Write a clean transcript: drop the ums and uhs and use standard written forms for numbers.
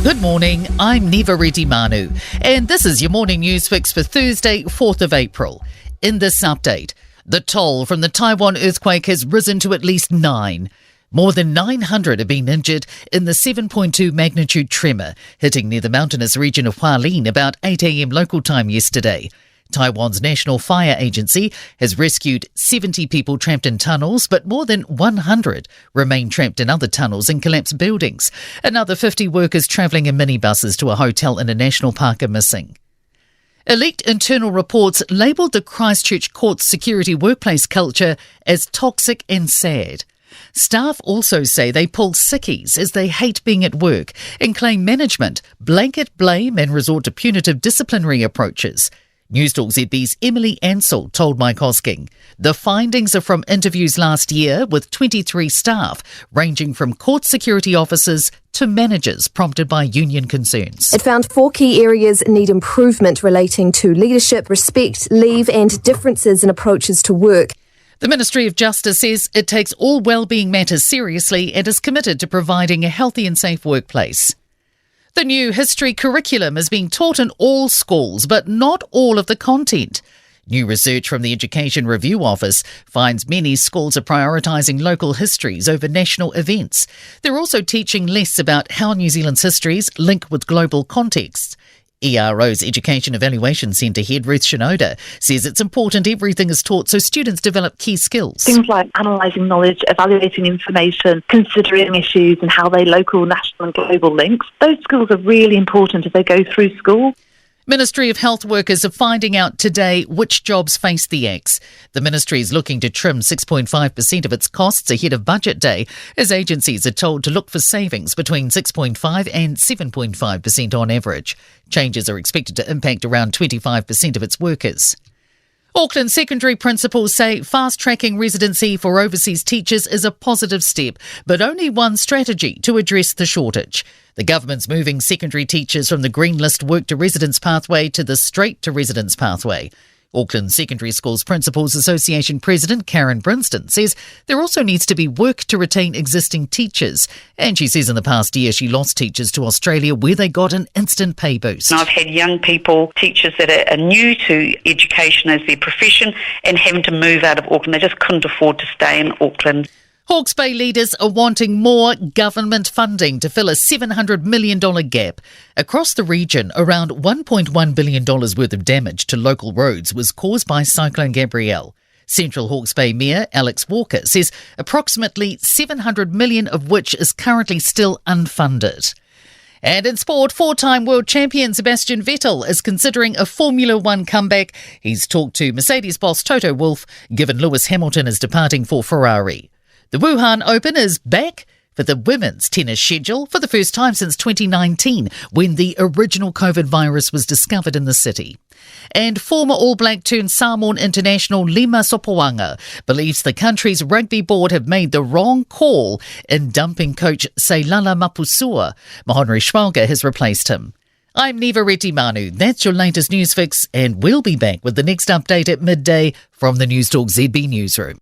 Good morning, I'm Neva Reddy Manu, and this is your morning news fix for Thursday, 4th of April. In this update, the toll from the Taiwan earthquake has risen to at least 9. More than 900 have been injured in the 7.2 magnitude tremor, hitting near the mountainous region of Hualien about 8 a.m. local time yesterday. Taiwan's National Fire Agency has rescued 70 people trapped in tunnels, but more than 100 remain trapped in other tunnels and collapsed buildings. Another 50 workers travelling in minibuses to a hotel in a national park are missing. Elite internal reports labelled the Christchurch Court's security workplace culture as toxic and sad. Staff also say they pull sickies as they hate being at work and claim management blanket blame and resort to punitive disciplinary approaches. Newstalk ZB's Emily Ansell told Mike Hosking the findings are from interviews last year with 23 staff, ranging from court security officers to managers prompted by union concerns. It found 4 key areas need improvement relating to leadership, respect, leave and differences in approaches to work. The Ministry of Justice says it takes all wellbeing matters seriously and is committed to providing a healthy and safe workplace. The new history curriculum is being taught in all schools, but not all of the content. New research from the Education Review Office finds many schools are prioritising local histories over national events. They're also teaching less about how New Zealand's histories link with global contexts. ERO's Education Evaluation Centre head Ruth Shinoda says it's important everything is taught so students develop key skills. Things like analysing knowledge, evaluating information, considering issues and how they local, national and global links. Those skills are really important as they go through school. Ministry of Health workers are finding out today which jobs face the axe. The ministry is looking to trim 6.5% of its costs ahead of budget day, as agencies are told to look for savings between 6.5 and 7.5% on average. Changes are expected to impact around 25% of its workers. Auckland secondary principals say fast-tracking residency for overseas teachers is a positive step, but only one strategy to address the shortage. The government's moving secondary teachers from the green list work to residence pathway to the straight to residence pathway. Auckland Secondary Schools Principals Association President Karen Brinston says there also needs to be work to retain existing teachers. And she says in the past year she lost teachers to Australia where they got an instant pay boost. I've had young people, teachers that are new to education as their profession and having to move out of Auckland. They just couldn't afford to stay in Auckland. Hawke's Bay leaders are wanting more government funding to fill a $700 million gap. Across the region, around $1.1 billion worth of damage to local roads was caused by Cyclone Gabrielle. Central Hawke's Bay Mayor Alex Walker says approximately $700 million of which is currently still unfunded. And in sport, 4-time world champion Sebastian Vettel is considering a Formula One comeback. He's talked to Mercedes boss Toto Wolff, given Lewis Hamilton is departing for Ferrari. The Wuhan Open is back for the women's tennis schedule for the first time since 2019, when the original COVID virus was discovered in the city. And former All Black turned Samoan international Lima Sopoaga believes the country's rugby board have made the wrong call in dumping coach Seilala Mapusua. Mahonri Schwalger has replaced him. I'm Neva Reddy Manu. That's your latest news fix, and we'll be back with the next update at midday from the Newstalk ZB newsroom.